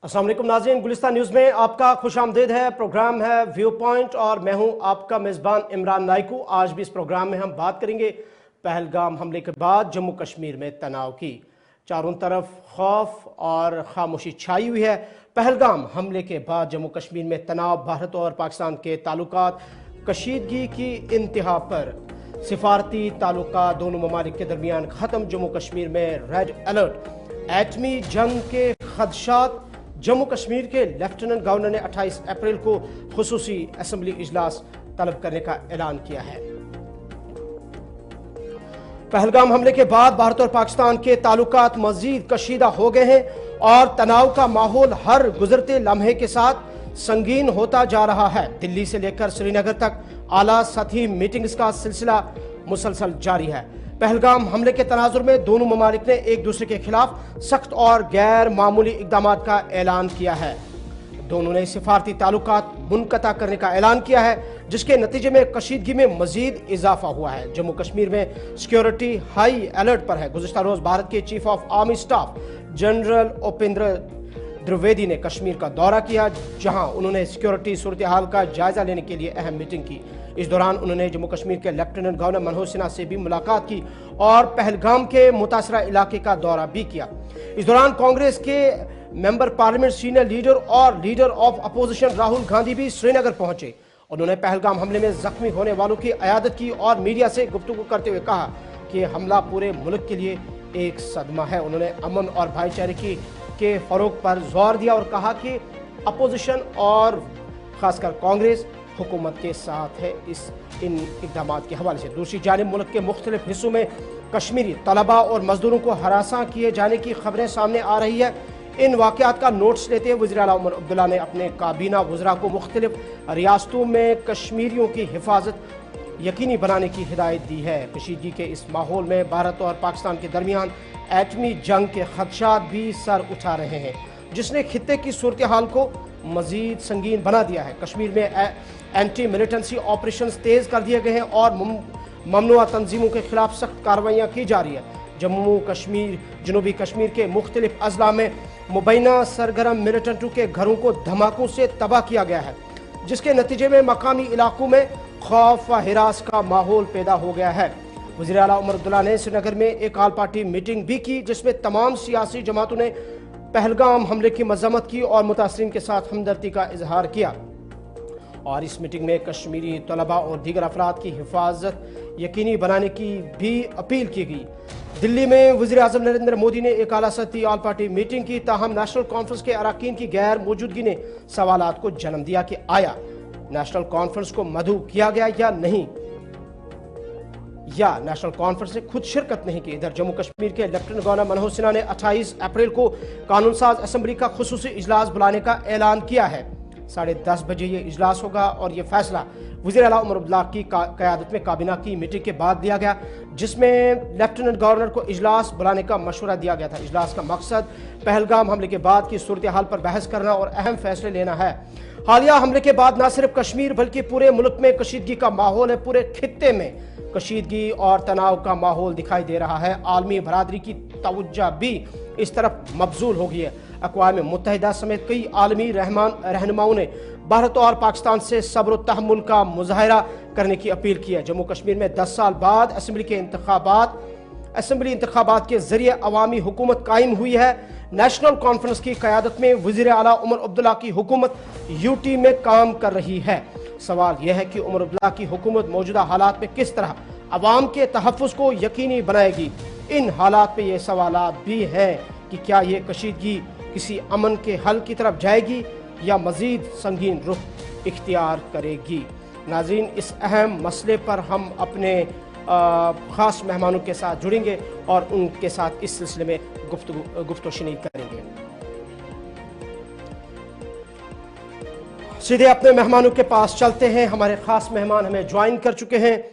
अस्सलाम वालेकुम नाज़रीन, गुलिस्तान न्यूज़ में आपका खुश आमदीद है। प्रोग्राम है व्यू पॉइंट और मैं हूं आपका मेज़बान इमरान नाइकू। आज भी इस प्रोग्राम में हम बात करेंगे पहलगाम हमले के बाद जम्मू कश्मीर में तनाव की। चारों तरफ खौफ और खामोशी छाई हुई है। पहलगाम हमले के बाद जम्मू कश्मीर में तनाव, भारत और पाकिस्तान के ताल्लुकात कशीदगी की इंतहा पर। सिफारती ताल्लुकात दोनों ममालिक के दरमियान ख़त्म। जम्मू कश्मीर में रेड अलर्ट। एटमी जंग के खदशात। जम्मू कश्मीर के लेफ्टिनेंट गवर्नर ने 28 अप्रैल को खुसूसी असेंबली इजलास तलब करने का ऐलान किया है। पहलगाम हमले के बाद भारत और पाकिस्तान के ताल्लुकात मजीद कशीदा हो गए हैं और तनाव का माहौल हर गुजरते लम्हे के साथ संगीन होता जा रहा है। दिल्ली से लेकर श्रीनगर तक आला सतही मीटिंग्स का सिलसिला मुसलसल जारी है। पहलगाम हमले के तनाजुर में दोनों ममालिक ने एक दूसरे के खिलाफ सख्त और गैर मामूली इकदाम का ऐलान किया है। दोनों ने सिफारती ताल्लुकात मुनक़ता करने का ऐलान किया है, जिसके नतीजे में कशीदगी में मजीद इजाफा हुआ है। जम्मू कश्मीर में सिक्योरिटी हाई अलर्ट पर है। गुज़िश्ता रोज भारत के chief of army staff general Upendra Dwivedi ने कश्मीर का दौरा किया, जहां उन्होंने सिक्योरिटी सूरत हाल का जायजा लेने के लिए अहम मीटिंग की। इस दौरान उन्होंने जम्मू कश्मीर के लेफ्टिनेंट गवर्नर मनोज सिन्हा से भी मुलाकात की और पहलगाम के मुतासरा इलाके का दौरा भी किया। इस दौरान कांग्रेस के मेंबर पार्लियामेंट, सीनियर लीडर और leader of opposition Rahul Gandhi भी श्रीनगर पहुंचे। उन्होंने पहलगाम हमले में जख्मी होने वालों की अयादत की और मीडिया से गुफ्तगू करते हुए कहा कि हमला पूरे मुल्क के लिए एक सदमा है। उन्होंने अमन और भाईचारे के फरोग पर जोर दिया और कहा कि अपोजिशन और खासकर कांग्रेस हुकूमत के साथ है इन इकदाम के हवाले से। दूसरी जानिब मुल्क के मुख्तलिफ हिस्सों में कश्मीरी तलबा और मजदूरों को हरासा किए जाने की खबरें सामने आ रही है। इन वाक़यात का नोट्स लेते हुए वज़ीर आला उमर अब्दुल्ला ने अपने काबीना वज़रा को मुख्तलिफ रियासतों में कश्मीरियों की हिफाजत यकीनी बनाने की हिदायत दी है। कशीदगी के इस माहौल में भारत और पाकिस्तान के दरमियान एटमी जंग के खदशात भी सर उठा रहे हैं, जिसने खित्ते की सूरत हाल को मजीद संगीन बना दिया है। कश्मीर में एंटी मिलिटेंसी ऑपरेशंस तेज कर दिए गए हैं और ममनुआ तंजीमों के खिलाफ सख्त कार्रवाइयाँ की जा रही है। जनूबी कश्मीर के मुख्तलिफ अजला में मुबैना सरगर्म मिलिटेंटों के घरों को धमाकों से तबाह किया गया है, जिसके नतीजे में मकामी इलाकों में खौफ व हिरास का माहौल पैदा हो गया है। वज़ीर आला उमर अब्दुल्ला ने श्रीनगर में एक ऑल पार्टी मीटिंग भी की, जिसमें तमाम सियासी जमातों ने पहलगाम हमले की मजम्मत की और मुतासरीन के साथ हमदर्दी का इजहार किया। और इस मीटिंग में कश्मीरी तलबा और दीगर अफराद की हिफाजत यकीनी बनाने की भी अपील की गई। दिल्ली में वज़ीर आज़म नरेंद्र मोदी ने एक आला सतही ऑल पार्टी मीटिंग की, ताहम नेशनल कॉन्फ्रेंस के अरकान की गैर मौजूदगी ने सवालात को जन्म दिया कि आया नेशनल कॉन्फ्रेंस को मदऊ किया गया या नहीं, या नेशनल कॉन्फ्रेंस ने खुद शिरकत नहीं की। इधर जम्मू कश्मीर के लेफ्टिनेंट गवर्नर मनोज सिन्हा ने 28 अप्रैल को कानून साज असेंबली का खुसूसी इजलास बुलाने का ऐलान किया है। 10:30 बजे ये इजलास होगा और ये फैसला वज़ीर आला उमर अब्दुल्ला की क़यादत में काबीना की मीटिंग के बाद दिया गया, जिसमें लेफ्टिनेंट गवर्नर को इजलास बुलाने का मशवरा दिया गया था। इजलास का मकसद पहलगाम हमले के बाद की सूरत हाल पर बहस करना और अहम फैसले लेना है। हालिया हमले के बाद न सिर्फ कश्मीर बल्कि पूरे मुल्क में कशीदगी का माहौल है। पूरे खित्ते में कशीदगी और तनाव का माहौल दिखाई दे रहा है। आलमी बरादरी की तवज्जो भी इस तरफ मबजूल हो गई है। अक़वाम मुत्तहिदा समेत कई आलमी रहनुमाओं ने भारत और पाकिस्तान से सब्र और तहम्मुल का मुजाहरा करने की अपील की है। जम्मू कश्मीर में 10 साल बाद असेंबली इंतखाबात के जरिए अवामी हुकूमत कायम हुई है। नेशनल कॉन्फ्रेंस की क़यादत में वज़ीर आला उमर अब्दुल्ला की हुकूमत यूटी में काम कर रही है। सवाल यह है कि उमर अब्दुल्ला की हुकूमत मौजूदा हालात में किस तरह अवाम के तहफ़्फ़ुज़ को यकीनी बनाएगी। इन हालात में ये सवालात भी हैं कि क्या ये कशीदगी किसी अमन के हल की तरफ जाएगी या मज़ीद संगीन रुख इख्तियार करेगी। नाज़रीन, इस अहम मसले पर हम अपने ख़ास मेहमानों के साथ जुड़ेंगे और उनके साथ इस सिलसिले में गुफ्तगू करेंगे। सीधे अपने मेहमानों के पास चलते हैं। हमारे ख़ास मेहमान हमें ज्वाइन कर चुके हैं।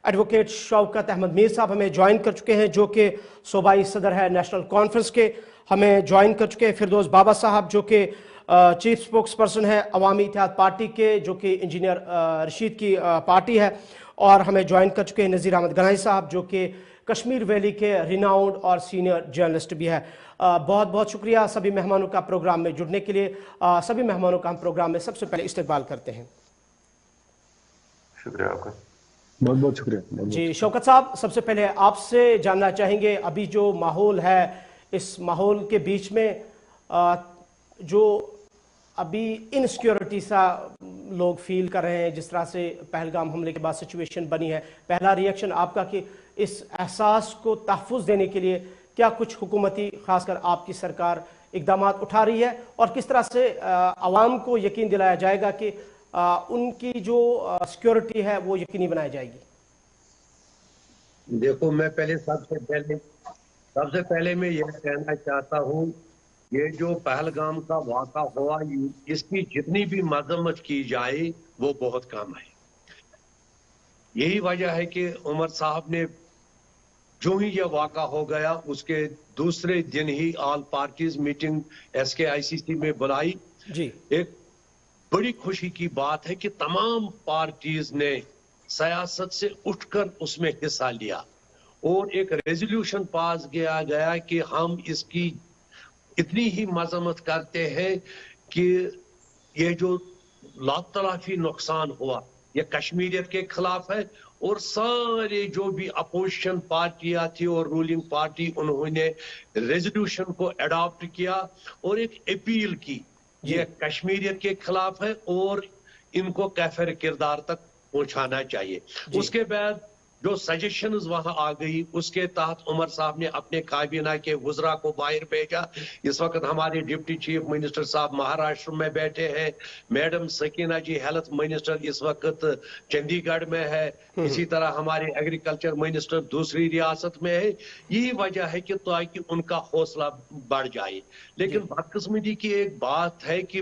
एडवोकेट शौकत अहमद मीर साहब हमें ज्वाइन कर चुके हैं, जो कि सूबाई सदर है नेशनल कॉन्फ्रेंस के, हमें ज्वाइन कर चुके हैं। फिरदौस बाबा साहब जो कि चीफ स्पोक्स पर्सन है अवामी इत्तेहाद पार्टी के, जो कि इंजीनियर रशीद की पार्टी है, اور ہمیں جوائن کر چکے ہیں نذیر احمد گنائی صاحب جو کہ کشمیر ویلی کے ریناؤنڈ اور سینئر جرنلسٹ بھی ہے. بہت بہت شکریہ سبھی مہمانوں کا پروگرام میں جڑنے کے لیے. سبھی مہمانوں کا ہم پروگرام میں سب سے پہلے استقبال کرتے ہیں. شکریہ آپ کا. بہت بہت شکریہ. جی شوکت صاحب، سب سے پہلے آپ سے جاننا چاہیں گے ابھی جو ماحول ہے، اس ماحول کے بیچ میں جو ابھی انسیکیورٹی سا لوگ فیل کر رہے ہیں، جس طرح سے پہلگام حملے کے بعد سچویشن بنی ہے، پہلا ریئیکشن آپ کا کہ اس احساس کو تحفظ دینے کے لیے کیا کچھ حکومتی خاص کر آپ کی سرکار اقدامات اٹھا رہی ہے، اور کس طرح سے عوام کو یقین دلایا جائے گا کہ ان کی جو سیکیورٹی ہے وہ یقینی بنائی جائے گی؟ دیکھو، میں سب سے پہلے میں یہ کہنا چاہتا ہوں، یہ جو پہلگام کا واقعہ ہوا، اس کی جتنی بھی مذمت کی جائے وہ بہت کم ہے. یہی وجہ ہے کہ عمر صاحب نے جو ہی یہ واقعہ ہو گیا اس کے دوسرے دن ہی آل پارٹیز میٹنگ SKICC میں بلائی. جی، ایک بڑی خوشی کی بات ہے کہ تمام پارٹیز نے سیاست سے اٹھ کر اس میں حصہ لیا اور ایک ریزولوشن پاس کیا گیا کہ ہم اس کی اتنی ہی مذمت کرتے ہیں کہ یہ جو لاطلافی نقصان ہوا یہ کشمیریت کے خلاف ہے، اور سارے جو بھی اپوزیشن پارٹیاں تھی اور رولنگ پارٹی انہوں نے ریزولوشن کو اڈاپٹ کیا اور ایک اپیل کی یہ کشمیریت کے خلاف ہے اور ان کو کیفر کردار تک پہنچانا چاہیے. اس کے بعد جو سجیشنز وہاں آ گئی اس کے تحت عمر صاحب نے اپنے کابینہ کے وزراء کو باہر بھیجا. اس وقت ہمارے ڈپٹی چیف منسٹر صاحب مہاراشٹر میں بیٹھے ہیں، میڈم سکینہ جی ہیلتھ منسٹر اس وقت چندی گڑھ میں ہے، اسی طرح ہمارے ایگریکلچر منسٹر دوسری ریاست میں ہے. یہی وجہ ہے کہ تاکہ ان کا حوصلہ بڑھ جائے. لیکن بدقسمتی کی ایک بات ہے کہ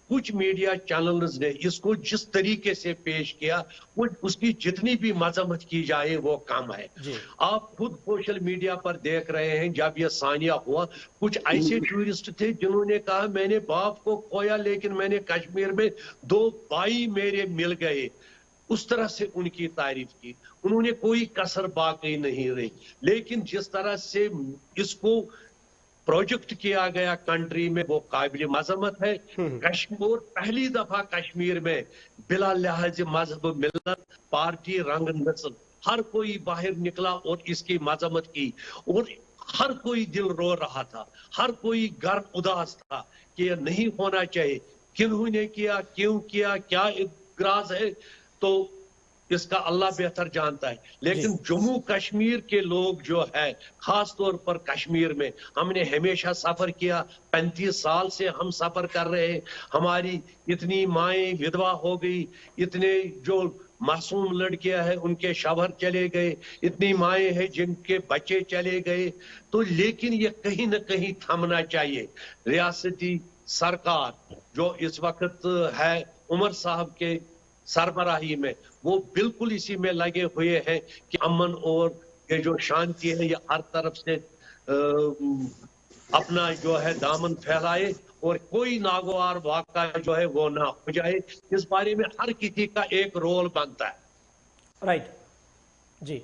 کچھ میڈیا چینلز نے اس کو جس طریقے سے پیش کیا وہ اس کی جتنی بھی مذمت کی جائے وہ کم ہے. آپ خود سوشل میڈیا پر دیکھ رہے ہیں جب یہ ثانیہ ہوا کچھ ایسے ٹورسٹ تھے جنہوں نے کہا میں نے باپ کو کھویا لیکن میں نے کشمیر میں 2 بھائی میرے مل گئے. اس طرح سے ان کی تعریف کی، انہوں نے کوئی کسر باقی نہیں رہی. لیکن جس طرح سے اس کو پروجیکٹ کیا گیا کنٹری میں وہ قابل مذمت ہے. کشمیر پہلی دفعہ کشمیر میں بلا لحاظ مذہب، ملت، پارٹی، رنگ، نسل ہر کوئی باہر نکلا اور اس کی مذمت کی، اور ہر کوئی دل رو رہا تھا، ہر کوئی گھر اداس تھا کہ یہ نہیں ہونا چاہیے. کنہوں نے کیا، کیوں کیا، کیا اغراض ہے تو اس کا اللہ بہتر جانتا ہے. لیکن جموں کشمیر کے لوگ جو ہے خاص طور پر کشمیر میں ہم نے ہمیشہ سفر کیا، 35 سال سے ہم سفر کر رہے ہیں. ہماری اتنی مائیں ودوا ہو گئی، اتنے جو معصوم لڑکیاں ہیں ان کے شوہر چلے گئے، اتنی مائیں ہیں جن کے بچے چلے گئے. تو لیکن یہ کہیں نہ کہیں تھمنا چاہیے. ریاستی سرکار جو اس وقت ہے عمر صاحب کے سربراہی میں وہ بالکل اسی میں لگے ہوئے ہیں کہ امن اور یہ جو شانتی ہے یہ ہر طرف سے اپنا جو ہے دامن پھیلائے اور کوئی ناگوار واقعہ جو ہے وہ نہ ہو جائے. اس بارے میں ہر کسی کا ایک رول بنتا ہے. رائٹ. جی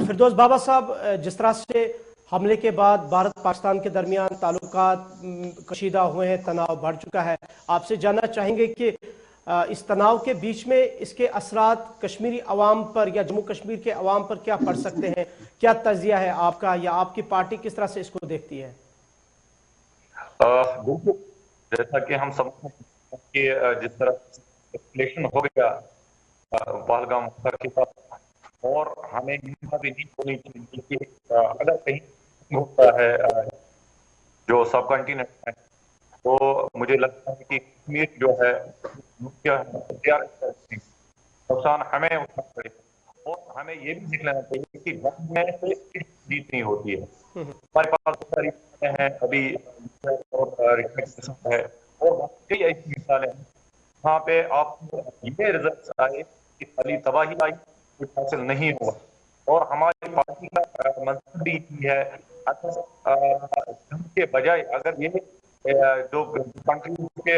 فردوس بابا صاحب، جس طرح سے حملے کے بعد بھارت پاکستان کے درمیان تعلقات کشیدہ ہوئے ہیں، تناؤ بڑھ چکا ہے، آپ سے جاننا چاہیں گے کہ اس تناؤ کے بیچ میں اس کے اثرات کشمیری عوام پر یا جموں کشمیر کے عوام پر کیا پڑ سکتے ہیں؟ کیا تجزیہ ہے آپ کا یا آپ کی پارٹی کس طرح سے اس کو دیکھتی ہے؟ بالکل، جیسا کہ ہم سمجھتے ہیں کہ جس طرح اسکلیشن ہو گیا پہلگام کے ساتھ، اور ہمیں یہ بات نہیں ہونی چاہیے کہ اگر کہیں ہوتا ہے جو سب کنٹیننٹ ہے تو مجھے لگتا ہے کہ کشمیر جو ہے نقصان ہمیں اٹھانا پڑے اور ہمیں یہ بھی دیکھ لینا چاہیے کہ جنگ میں جیت نہیں ہوتی ہے. ہمارے پاس بہت ساری مثالیں ہیں ابھی ہے اور کئی ایسی مثالیں ہیں جہاں پہ آپ کو یہ رزلٹس آئے کہ خالی تباہی آئی، کچھ حاصل نہیں ہوا. اور ہماری پارٹی کا منصب بھی یہ ہے جنگ کے بجائے اگر یہ جو کنٹری کے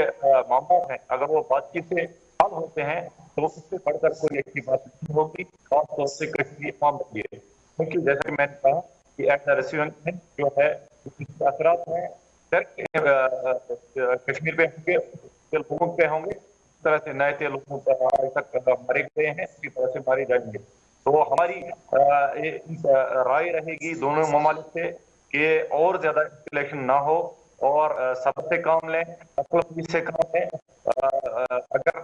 معاملات ہیں اگر وہ بات چیت سے حل ہوتے ہیں تو اس سے بڑھ کر کوئی اچھی بات نہیں ہوگی، خاص طور سے کشمیری عوام کے لیے، کیونکہ جیسا کہ میں نے کہا کہ ایٹ دا ریسیونگ جو ہے اس کے اثرات ہیں کشمیر پہ ہوں گے، لوگوں پہ ہوں گے، اس طرح سے نئے تھے لوگوں پر آج تک مارے گئے ہیں، اسی طرح سے مارے جائیں گے. تو ہماری رائے رہے گی دونوں ممالک سے کہ اور زیادہ اسکلیشن نہ ہو اور صبر سے کام لیں، عقل سے کام لیں. اگر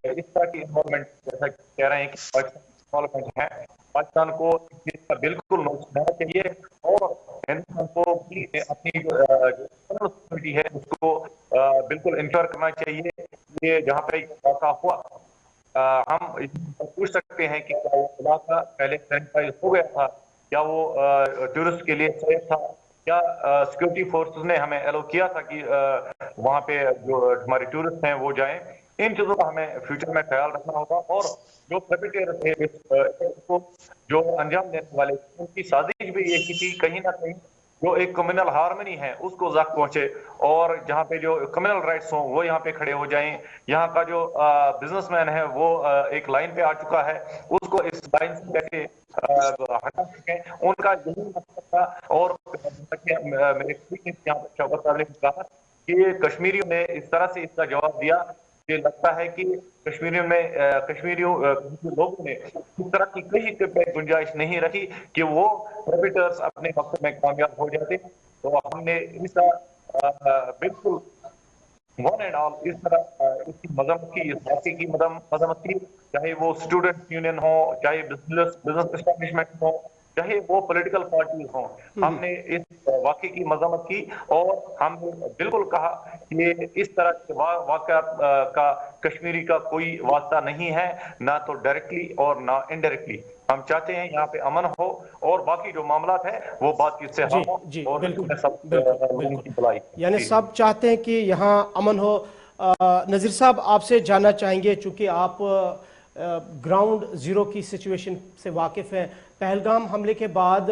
اس طرح کی انوالومنٹ جیسا کہہ رہے ہیں کہ پاکستان انوالومنٹ ہے، پاکستان کو اس کا بالکل نوٹس لینا چاہیے اور ہندوستان کو بھی اپنی جو کمیونٹی ہے اس کو بالکل انشور کرنا چاہیے کہ جہاں پہ واقع ہوا ہم پوچھ سکتے ہیں کہ کیا وہ علاقہ پہلے سینیٹائز ہو گیا تھا، کیا وہ ٹورسٹ کے لیے سیف تھا، کیا سیکورٹی فورسز نے ہمیں ایلو کیا تھا کہ وہاں پہ جو ہمارے ٹورسٹ ہیں وہ جائیں. ان چیزوں کا ہمیں فیوچر میں خیال رکھنا ہوگا اور جو پرپیٹر تھے اس کو جو انجام دینے والے ان کی سازش بھی یہی تھی کہیں نہ کہیں جو ایک کمیونل ہارمنی ہے اس کو زخم پہنچے اور جہاں پہ جو کمیونل رائٹس ہوں وہ یہاں پہ کھڑے ہو جائیں. یہاں کا جو بزنس مین ہے وہ ایک لائن پہ آ چکا ہے، اس کو اس لائن سے کیسے ہٹا سکیں، ان کا یہی مقصد تھا. اور میرے یہاں پر شوکت صاحب نے کہا کہ کشمیریوں نے اس طرح سے اس کا جواب دیا کہ لگتا ہے کہ کشمیری لوگوں نے اس طرح کی کہیں پہ گنجائش نہیں رہی کہ وہ پروفیٹرز اپنے مقصد میں کامیاب ہو جاتے. تو ہم نے اس کا بالکل ون اینڈ آل اس طرح اس کی مذمت کی، اس واقعے کی مذمت کی، چاہے وہ اسٹوڈنٹ یونین ہو، چاہے بزنس اسٹیبلشمنٹ ہو، چاہے وہ پولیٹیکل پارٹیز ہوں. ہم نے اس واقعے کی مذمت کی اور ہم نے بالکل کہا کہ اس طرح کے واقعات کا کشمیری کا کوئی واسطہ نہیں ہے، نہ تو ڈائریکٹلی اور نہ انڈائریکٹلی. ہم چاہتے ہیں یہاں پہ امن ہو اور باقی جو معاملات ہیں وہ بات چیت سے ہم اور سب لوگوں کی بھلائی. یعنی سب چاہتے ہیں کہ یہاں امن ہو. نذیر صاحب آپ سے جاننا چاہیں گے چونکہ آپ گراؤنڈ زیرو کی سچویشن سے واقف ہیں. پہلگام حملے کے بعد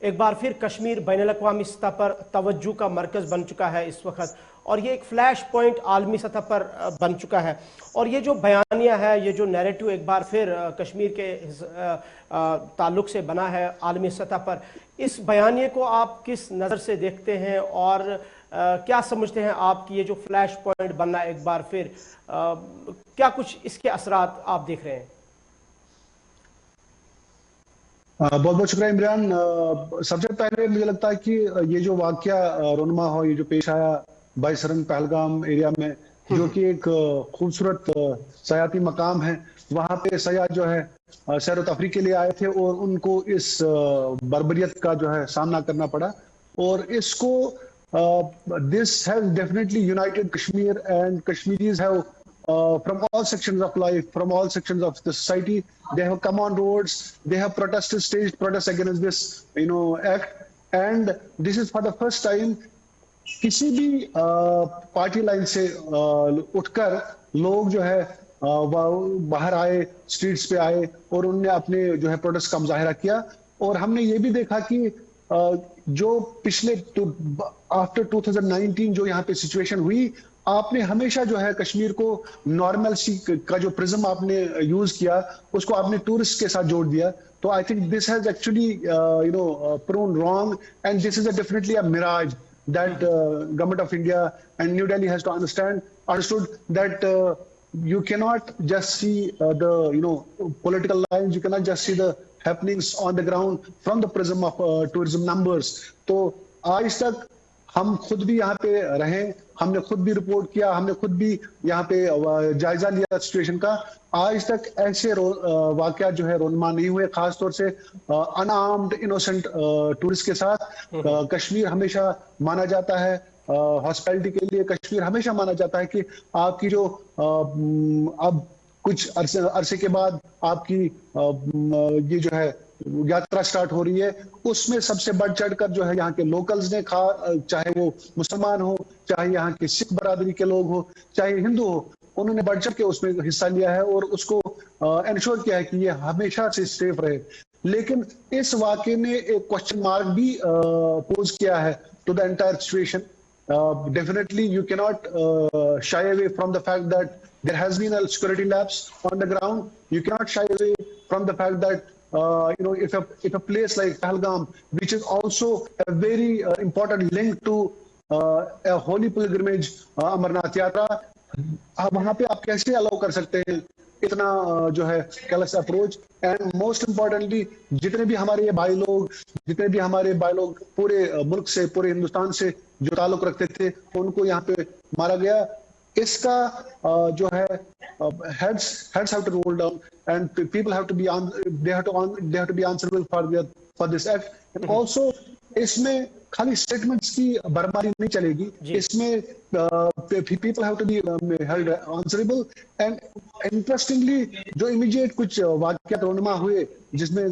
ایک بار پھر کشمیر بین الاقوامی سطح پر توجہ کا مرکز بن چکا ہے اس وقت اور یہ ایک فلیش پوائنٹ عالمی سطح پر بن چکا ہے. اور یہ جو بیانیہ ہے، یہ جو نیریٹو ایک بار پھر کشمیر کے تعلق سے بنا ہے عالمی سطح پر، اس بیانیے کو آپ کس نظر سے دیکھتے ہیں اور کیا سمجھتے ہیں آپ کی یہ جو فلیش پوائنٹ بننا ایک بار پھر کیا کچھ اس کے اثرات آپ دیکھ رہے ہیں؟ بہت بہت شکریہ عمران. سب سے پہلے مجھے لگتا ہے کہ یہ جو واقعہ رونما ہو، یہ جو پیش آیا بائیسرنگ پہلگام ایریا میں، جو کہ ایک خوبصورت سیاحتی مقام ہے، وہاں پہ سیاح جو ہے سیر و تفریح کے لیے آئے تھے اور ان کو اس بربریت کا جو ہے سامنا کرنا پڑا. اور اس کو this has definitely united Kashmir, and Kashmiris have from all sections of life, from all sections of the society, they have come on roads, they have protested, staged protests against this act. And this is for the first time کسی بھی party line سے اٹھ کر لوگ جو ہے باہر آئے، اسٹریٹس پہ آئے اور انہوں نے اپنے جو ہے پروٹیسٹ کا مظاہرہ کیا. اور ہم نے یہ بھی دیکھا کہ جو پچھلے آفٹر 2019 جو یہاں پہ سچویشن ہوئی، آپ نے ہمیشہ جو ہے کشمیر کو نارملسی کا جو پرزم آپ نے یوز کیا اس کو آپ نے ٹورسٹ کے ساتھ جوڑ دیا. تو I think this has actually proven wrong and this is definitely a mirage that government of India and New Delhi has to understood that you cannot just see the political lines, you cannot just see the happenings on the ground from the prism of tourism numbers. تو آج تک ہم خود بھی یہاں پہ رہیں، ہم نے خود بھی رپورٹ کیا، ہم نے خود بھی یہاں پہ جائزہ لیا سچویشن کا. آج تک ایسے واقعات جو ہے رونما نہیں ہوئے، خاص طور سے ان آرمڈ انوسنٹ ٹورسٹ کے ساتھ. کشمیر ہمیشہ مانا جاتا ہے ہاسپٹیلٹی کے لیے، کشمیر ہمیشہ مانا جاتا ہے کہ آپ کی جو اب کچھ عرصے کے بعد آپ کی یہ جو ہے یاترا سٹارٹ ہو رہی ہے، اس میں سب سے بڑھ چڑھ کر جو ہے یہاں کے لوکلز نے، چاہے وہ مسلمان ہو، چاہے یہاں کے سکھ برادری کے لوگ ہو، چاہے ہندو ہو، انہوں نے بڑھ چڑھ کے اس میں حصہ لیا ہے اور اس کو انشور کیا ہے کہ یہ ہمیشہ سے سیف رہے. لیکن اس واقعے نے ایک کوشچن مارک بھی پوز کیا ہے to the entire situation. Definitely you cannot shy away from the fact that there has been a security lapse on the ground. You cannot shy away from the fact that if a place like Pahalgam, which is also a very important link to a holy pilgrimage, Amarnath Yatra, वहां पे आप कैसे allow कर सकते हैं इतना जो है callus approach? And most importantly जितने भी हमारे भाई लोग पूरे मुल्क से, पूरे हिंदुस्तान से जो ताल्लुक रखते थे, उनको यहाँ पे मारा गया. इसका जो है heads have to roll down and people have to be they have to be answerable for this act. And also इसमें खाली स्टेटमेंट्स की बरमारी नहीं चलेगी, इसमें people have to be held answerable. And interestingly जो immediate कुछ वाक़यात रोनमा हुए जिसमें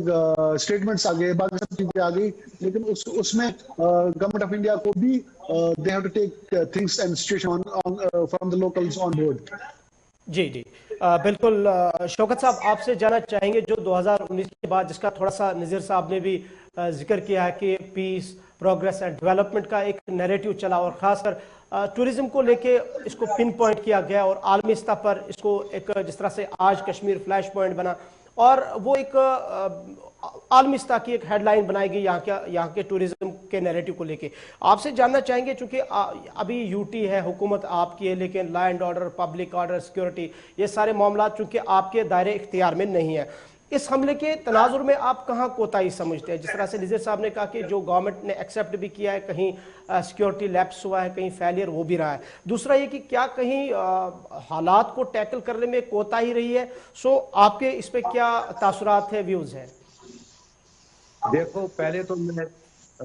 स्टेटमेंट्स आ गए, बाकी सब चीजें आ गई, लेकिन उसमें गवर्नमेंट ऑफ इंडिया को भी they have to take things and situation from the locals on board. जी जी बिल्कुल. शौकत साहब, आपसे जानना चाहेंगे जो 2019 के बाद जिसका थोड़ा सा नज़ीर साहब ने भी जिक्र किया है कि पीस, प्रोग्रेस एंड डेवलपमेंट का एक नैरेटिव चला और ख़ासकर टूरिज़्म को लेके इसको पिन पॉइंट किया गया और आलमी सतह पर इसको एक जिस तरह से आज कश्मीर फ्लैश पॉइंट बना और वो एक आलमी सतह की एक हेडलाइन बनाई गई यहाँ के टूरिज्म के नैरेटिव को लेके. आपसे जानना चाहेंगे, चूंकि अभी यूटी है, हुकूमत आपकी है, लेकिन law and order, public order, security, ये सारे मामला चूंकि आपके दायरे इख्तियार में नहीं है, इस हमले के तनाजुर में आप कहाँ कोताही समझते हैं? जिस तरह से नज़ीर साहब ने कहा कि जो गवर्नमेंट ने एक्सेप्ट भी किया है, कहीं सिक्योरिटी लैप्स हुआ है, कहीं फेलियर हो भी रहा है. दूसरा ये कि क्या कहीं हालात को टैकल करने में कोताही रही है? सो आपके इस पे क्या तासुरात है, व्यूज है? देखो, पहले तो मैं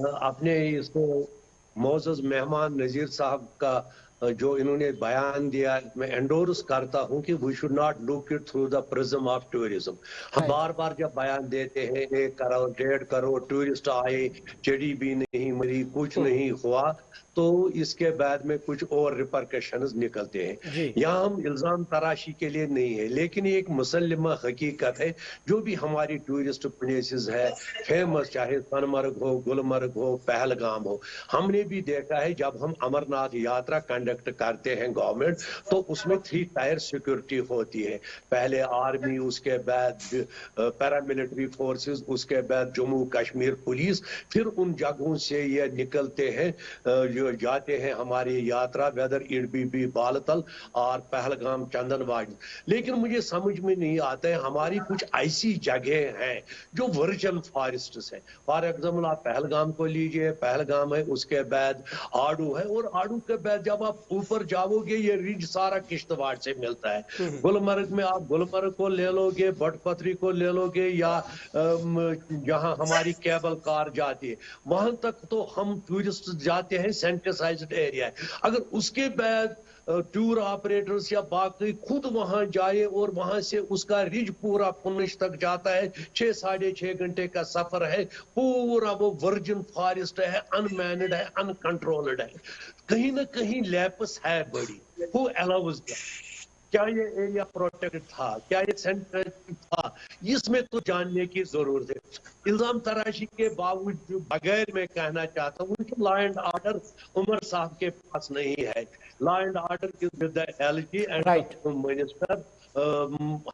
अपने इसको मोअज़्ज़ज़ मेहमान नज़ीर साहब का जो इन्होंने बयान दिया, मैं एंडोर्स करता हूं कि we should not look it through the prism of tourism. हम बार बार जब बयान देते हैं 1 करोड़ 1.5 करोड़ टूरिस्ट आए, चिड़ी भी नहीं मरी, कुछ नहीं हुआ, तो इसके बाद में कुछ और रिपरकशंस निकलते हैं. यहाँ हम इल्जाम तराशी के लिए नहीं है, लेकिन ये एक मुसल्लिमा हकीकत है. जो भी हमारी टूरिस्ट प्लेसेस है फेमस, चाहे सोनमर्ग हो, गुलमर्ग हो, पहलगाम हो, हमने भी देखा है जब हम अमरनाथ यात्रा कंडक्ट करते हैं गवर्नमेंट, तो उसमें 3 टायर सिक्योरिटी होती है. पहले आर्मी, उसके बाद पैरामिलिट्री फोर्सेस, उसके बाद जम्मू कश्मीर पुलिस, फिर उन जगहों से ये निकलते हैं जो जाते हैं हमारी यात्रा, वेदर इट बी बालतल और पहलगाम, चंदनवाड़ी. लेकिन मुझे समझ में नहीं आता है, हमारी कुछ ऐसी जगह हैं जो वर्जिन फॉरेस्ट्स हैं. फॉर एग्जाम्पल आप पहलगाम को लीजिए, पहलगाम है, उसके बाद आड़ू है, और आड़ू के बाद जब आप ऊपर जाओगे ये रिज सारा किश्तवाड़ से मिलता है. गुलमर्ग में आप गुलमर्ग को ले लोगे, बटपत्री को ले लोगे, या जहां हमारी केबल कार जाती है, वहां तक तो हम टूरिस्ट जाते हैं, सेंट्रसाइज्ड एरिया है. अगर उसके बाद टूर ऑपरेटर्स या बाकी खुद वहां जाए और वहां से उसका रिज पूरा पुनिश तक जाता है, 6-6.5 घंटे का सफर है, पूरा वो वर्जिन फॉरेस्ट है, अनमैनेड है, अनकंट्रोल्ड है. कहीं ना कहीं लैप्स है बड़ी. Who allows that? क्या ये एरिया प्रोटेक्टेड था, क्या ये सेंट्रल था? इसमें तो जानने की जरूरत है. इल्जाम तराशी के बावजूद बगैर मैं कहना चाहता हूँ कि लॉ एंड ऑर्डर उमर साहब के पास नहीं है. Law and order is with the LG and minister,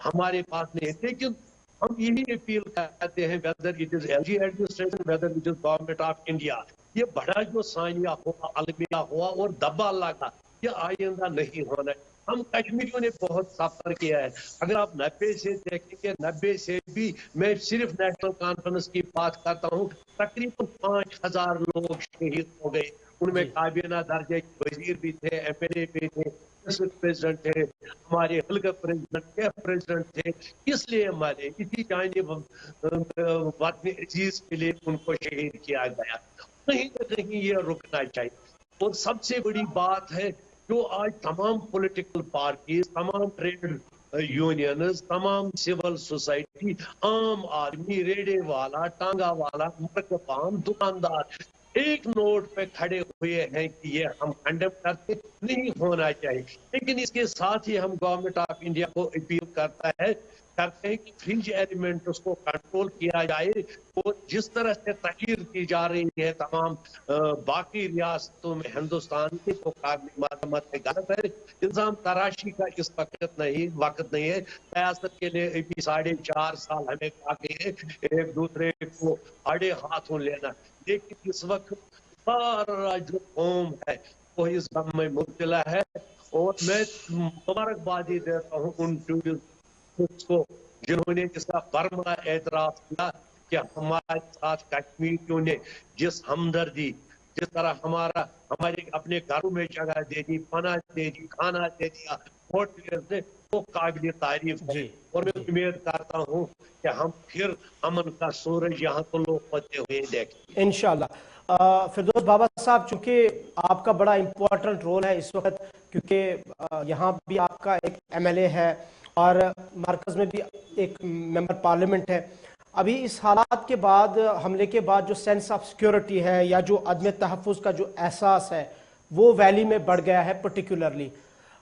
हमारे पास नहीं है. लेकिन हम यही अपील करते हैं, whether it is LG administration, whether it is government of India, ये बड़ा जो सानिया हुआ, अलमिया हुआ और दबा लगा, ये आइंदा नहीं होना है. हम कश्मीरियों ने बहुत सफर किया है. अगर आप 90 से देखेंगे, 90 से भी मैं सिर्फ नेशनल कॉन्फ्रेंस की बात करता हूँ, तकरीबन 5000 लोग शहीद हो गए. उनमें काबीना दर्जे वजीर भी थे, एमएलए भी थे, प्रेसिडेंट थे, हमारे हल्का प्रेसिडेंट थे. इसलिए हमारे इसी जानिब वतन अजीज के लिए उनको शहीद किया गया. कहीं ना कहीं ये रुकना चाहिए. और सबसे बड़ी बात है जो आज तमाम पॉलिटिकल पार्टीज, तमाम ट्रेड यूनियंस, तमाम सिविल सोसाइटी, आम आदमी, रेड़े वाला, टांगा वाला, मर्कबान, दुकानदार एक नोट पे खड़े हुए हैं कि ये हम कंडेम करते. नहीं होना चाहिए। लेकिन इसके साथ ही हम गवर्नमेंट ऑफ इंडिया को अपील करते हैं कि फ्रिंज एलिमेंट्स को कंट्रोल किया जाए और जिस तरह से तकरीर की जा रही है तमाम बाकी रियासतों में हिंदुस्तान की, तो काबिल मरम्मत है, गलत है। इल्जाम तराशी का इस वक्त नहीं है। सियासत के लिए अभी 4.5 साल हमें आगे है एक दूसरे को आड़े हाथों लेना, लेकिन इस वक्त सारा जो कौम है वो इस गम में मुब्तला है। और मैं मुबारकबादी देता हूँ उन टूरिस्ट को जिन्होंने इसका बर्मा एतराफ किया कि हमारे साथ कश्मीरियों ने जिस हमदर्दी, जिस तरह हमारे अपने घरों में जगह दे दी, पनाह दे दी, खाना दे दिया, होटल्स ने, वो काबिल तारीफ है। और मैं उम्मीद करता हूँ कि हम फिर अमन का सूरज यहाँ को लोग होते हुए देखेंगे इंशाल्लाह। फिरदौस बाबा साहब, चूंकि आपका बड़ा इम्पोर्टेंट रोल है इस वक्त, क्योंकि यहाँ भी आपका एक MLA है और मरकज़ में भी एक मेंबर पार्लियामेंट है, अभी इस हालात के बाद, हमले के बाद जो सेंस ऑफ सिक्योरिटी है या जो अदम तहफ़्फ़ुज़ का जो एहसास है वो वैली में बढ़ गया है पर्टिकुलरली।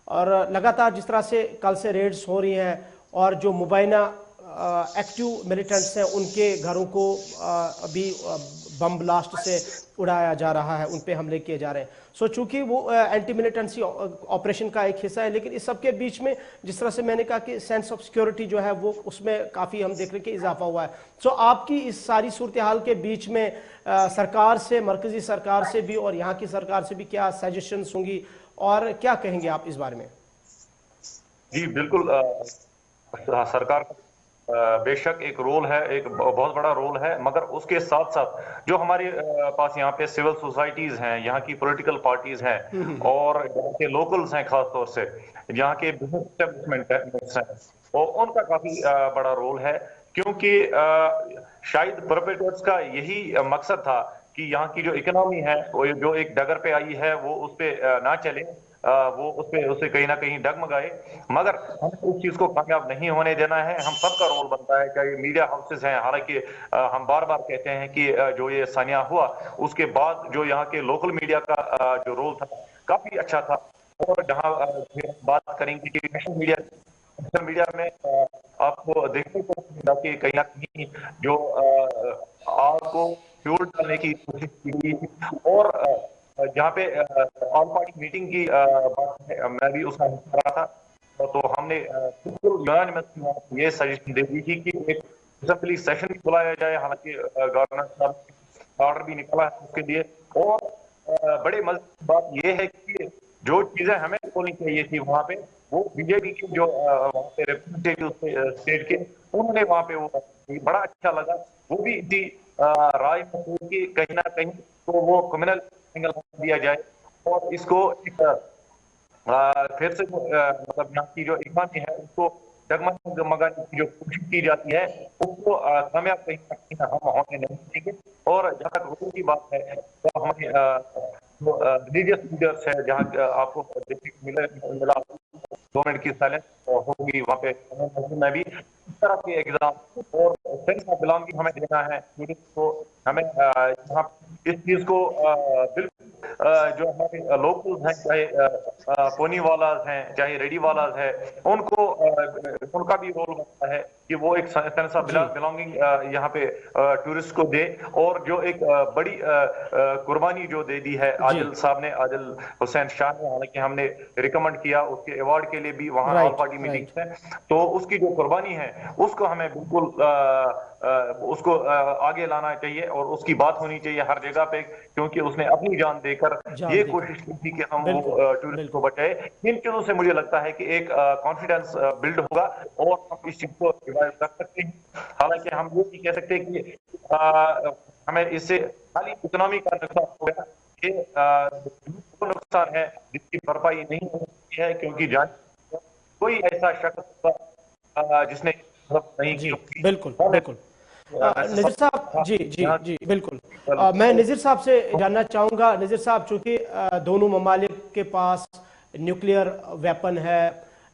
और लगातार जिस तरह से कल से रेड्स हो रही हैं और जो मुबैना एक्टिव मिलिटेंट्स हैं उनके घरों को अभी बम ब्लास्ट से उड़ाया जा रहा है, उन पे हमले किए जा रहे हैं। सो चूंकि वो एंटी मिलिटेंसी ऑपरेशन का एक हिस्सा है, लेकिन इस सब के बीच में जिस तरह से मैंने कहा कि सेंस ऑफ सिक्योरिटी जो है वो उसमें काफ़ी हम देख रहे हैं कि इजाफा हुआ है। सो आपकी इस सारी सूरत हाल के बीच में सरकार से, मरकज़ी सरकार से भी और यहाँ की सरकार से भी क्या सजेशंस होंगी और क्या कहेंगे आप इस बारे में? जी बिल्कुल, सरकार का बेशक एक रोल है, एक बहुत बड़ा रोल है, मगर उसके साथ साथ जो हमारे पास यहाँ पे सिविल सोसाइटीज हैं, यहाँ की पॉलिटिकल पार्टीज हैं और यहाँ के लोकल्स हैं, खास तौर से यहाँ के बिजनेस एस्टेब्लिशमेंट हैं, और उनका काफी बड़ा रोल है। क्योंकि शायद परपेट्रेटर्स का यही मकसद था कि यहाँ की जो इकोनॉमी है वो जो एक डगर पे आई है वो उस पे ना चले, वो उसे कहीं ना कहीं डगमगाए, मगर हमें उस चीज को कामयाब नहीं होने देना है। हम सबका रोल बनता है, चाहे मीडिया हाउसेस हैं, हालांकि हम बार बार कहते हैं कि जो ये सानिया हुआ उसके बाद जो यहाँ के लोकल मीडिया का जो रोल था काफी अच्छा था। और जहाँ बात करेंगे कि सोशल मीडिया में आपको देखने को मिला कि कहीं ना कहीं जो आग को फ्यूल डालने की कोशिश की गई, और जहाँ पे ऑल पार्टी मीटिंग की बात है, मैं भी उसका हिस्सा रहा था, तो हमने बिल्कुल ये सजेशन दे दी थी कि एक असेंबली सेशन भी बुलाया जाए, हालांकि गवर्नर साहब ने ऑर्डर भी निकाला है उसके लिए। और बड़े मजे की बात ये है कि जो चीजें हमें होनी चाहिए थी वहां पे, वो बीजेपी की जो वहां पे रिप्रेजेंटेटिव स्टेट के, उन्होंने वहां पे वो बड़ा अच्छा लगा। वो भी इसी राय में कि कहीं ना कहीं तो वो कम्युनल एंगल दिया जाए और इसको एक फिर से मतलब यहाँ की जो इकोनॉमी है उसको डगमगाने की जो कोशिश की जाती है उसको कामयाब कहीं ना कहीं हम होने नहीं देंगे। और जहाँ तक रोल की बात है तो हमारे रिलीजियस लीडर्स है, जहाँ आपको देखने को मिला 2 मिनट की साइलेंस होगी वहाँ पे में भी इस तरह के एग्जाम और सेंस ऑफ बिलोंगिंग हमें देना है को, हमें यहाँ इस चीज को बिल्कुल जो हमारे लोकल्स हैं, चाहे पोनी वालाज हैं, चाहे रेडी वालाज है, उनको उनका भी रोल बनता है कि वो एक सेंस ऑफ बिलोंगिंग यहाँ पे टूरिस्ट को दे। और जो एक बड़ी कुर्बानी जो दे दी है आदिल साहब ने, आदिल हुसैन शाह ने, हालांकि हमने रिकमेंड किया उसके अवार्ड के लिए भी, वहाँ ऑल पार्टी मीटिंग्स है, तो उसकी जो कुर्बानी है उसको हमें बिल्कुल उसको आगे लाना चाहिए और उसकी बात होनी चाहिए हर जगह पे, क्योंकि उसने अपनी जान देकर ये कोशिश की थी कि हम वो टूरिस्ट को बचाए। इन चीजों से मुझे लगता है कि एक कॉन्फिडेंस बिल्ड होगा और हम इस चीज को रिवाइव कर सकते हैं। हालांकि हम ये नहीं कह सकते कि हमें इससे खाली इकोनॉमी का नुकसान हो गया, ये नुकसान है जिसकी भरपाई नहीं हो सकती है, क्योंकि जान कोई ऐसा शख्स जिसने नहीं की। बिल्कुल बिल्कुल नज़ीर साहब, जी जी जी बिल्कुल। मैं नज़ीर साहब से जानना चाहूँगा, नज़ीर साहब चूँकि दोनों ममालिक के पास न्यूक्लियर वेपन है,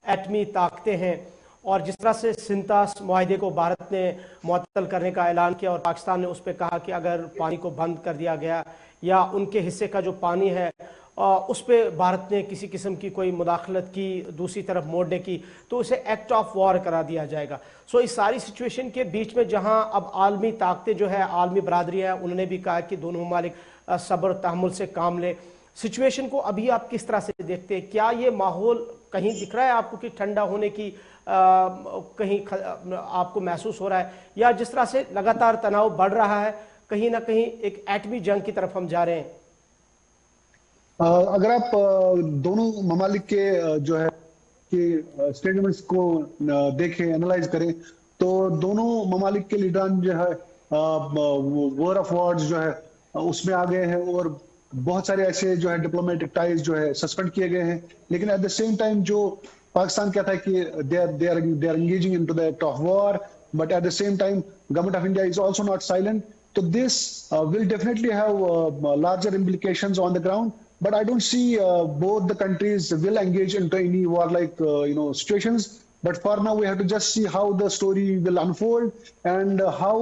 एटमी ताकतें हैं, और जिस तरह से सिंतास मुआहदे को भारत ने मुअत्तल करने का ऐलान किया और पाकिस्तान ने उस पर कहा कि अगर पानी को बंद कर दिया गया या उनके हिस्से का जो पानी है اس پہ بھارت نے کسی قسم کی کوئی مداخلت کی دوسری طرف موڑنے کی تو اسے ایکٹ آف وار کرا دیا جائے گا. سو اس ساری سچویشن کے بیچ میں جہاں اب عالمی طاقتیں جو ہے عالمی برادری ہے انہوں نے بھی کہا کہ دونوں ممالک صبر تحمل سے کام لیں. سچویشن کو ابھی آپ کس طرح سے دیکھتے ہیں؟ کیا یہ ماحول کہیں دکھ رہا ہے آپ کو کہ ٹھنڈا ہونے کی کہیں آپ کو محسوس ہو رہا ہے، یا جس طرح سے لگاتار تناؤ بڑھ رہا ہے کہیں نہ کہیں ایک ایٹمی جنگ کی طرف ہم جا رہے ہیں؟ اگر آپ دونوں ممالک کے جو ہے کہ اسٹیٹمنٹس کو دیکھیں، انالائز کریں، تو دونوں ممالک کے لیڈران جو ہے وار آف وارڈز جو ہے اس میں آ گئے ہیں، اور بہت سارے ایسے جو ہے ڈپلومیٹک ٹائز جو ہے سسپینڈ کیے گئے ہیں. لیکن ایٹ دا سیم ٹائم جو پاکستان کہتا ہے کہ they are engaging into the act of war, but at the same time government of India is also not silent. So this will definitely have larger implications on the ground. But I don't see both the countries will engage into any warlike situations. But for now, we have to just see how the story will unfold and how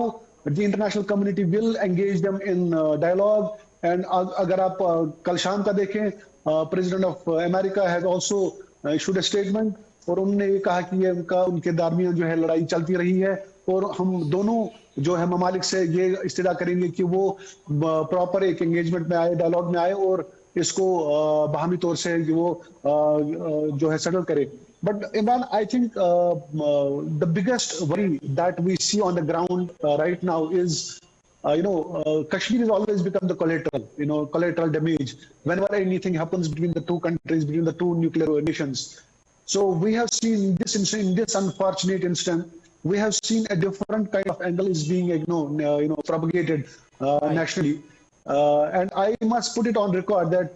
the international community will engage them in dialogue. And agar aap kal sham ka dekhein, President of America has also issued a statement, اور انہوں نے یہ کہا کہ یہ ان کے درمیان جو ہے لڑائی چلتی رہی ہے، اور ہم دونوں جو ہے ممالک سے یہ استدعا کریں گے کہ وہ پراپر ایک انگیجمنٹ میں آئے، ڈائلاگ میں آئے، اور اس کو باہمی طور سے وہ جو ہے سیٹل کرے. But Imran, I think the biggest worry that we see on the ground right now is Kashmir has always become the collateral damage whenever anything happens between the two countries, between the two nuclear nations. So we have seen in this unfortunate incident, we have seen a different kind of angle is being propagated nationally. And I must put it on record that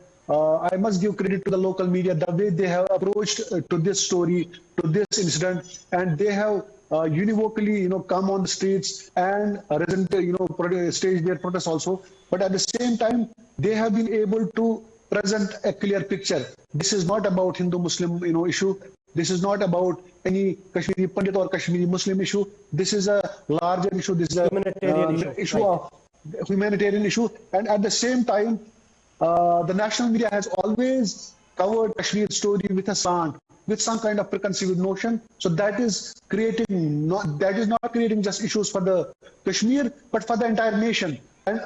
I must give credit to the local media, the way they have approached to this story, to this incident, and they have univocally come on the streets and stage their protests also. But at the same time, they have been able to present a clear picture. This is not about Hindu-Muslim issue. This is not about any Kashmiri Pandit or Kashmiri Muslim issue. This is a larger issue. This is a humanitarian issue, right. Humanitarian issue. And at the same time, the national media has always covered Kashmir's story with a slant, with some kind of preconceived notion. So that is not creating just issues for the Kashmir, but for the entire nation. And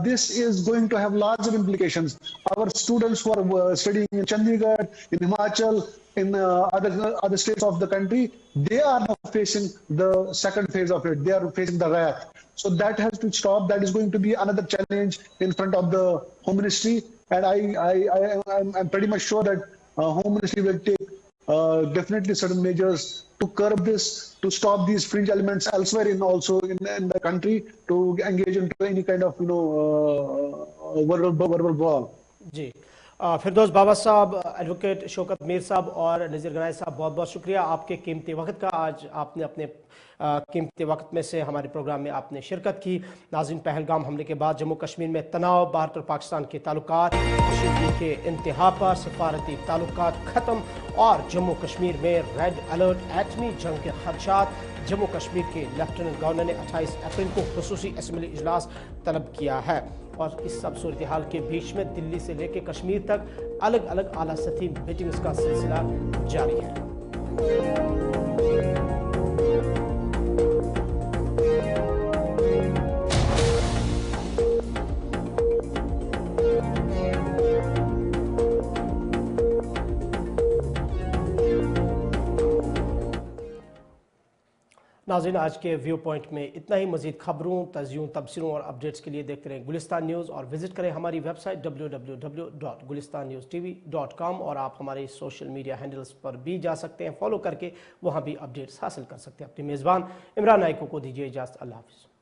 this is going to have larger implications. Our students who are studying in Chandigarh, in Himachal, in other states of the country, they are now facing the second phase of it. They are facing the riot. So that has to stop. That is going to be another challenge in front of the Home Ministry. And I'm pretty much sure that Home Ministry will take definitely certain measures to curb this, to stop these fringe elements elsewhere in the country to engage into any kind of verbal brawl. جی فردوس بابا صاحب، advocate شوکت میر صاحب اور نذیر گنائی صاحب، بہت بہت شکریہ آپ کے قیمتی وقت کا. آج آپ نے اپنے قیمتی وقت میں سے ہمارے پروگرام میں آپ نے شرکت کی. ناظرین، پہلگام حملے کے بعد جموں کشمیر میں تناؤ، بھارت اور پاکستان کے تعلقات کشیدگی کے انتہا پر، سفارتی تعلقات ختم اور جموں کشمیر میں ریڈ الرٹ، ایٹمی جنگ کے خدشات. جموں کشمیر کے لیفٹیننٹ گورنر نے 28 اپریل کو خصوصی اسمبلی اجلاس طلب کیا ہے. اور اس سب صورتحال کے بیچ میں دلی سے لے کے کشمیر تک الگ الگ اعلیٰ سطحی میٹنگز کا سلسلہ جاری ہے. ناظرین، آج کے ویو پوائنٹ میں اتنا ہی. مزید خبروں، تجزیوں، تبصروں اور اپڈیٹس کے لیے دیکھتے رہیں گلستان نیوز اور وزٹ کریں ہماری ویب سائٹ www.gulistannews.tv.com. اور آپ ہمارے سوشل میڈیا ہینڈلز پر بھی جا سکتے ہیں، فالو کر کے وہاں بھی اپڈیٹس حاصل کر سکتے ہیں. اپنی میزبان عمران نائکو کو دیجیے اجازت. اللہ حافظ.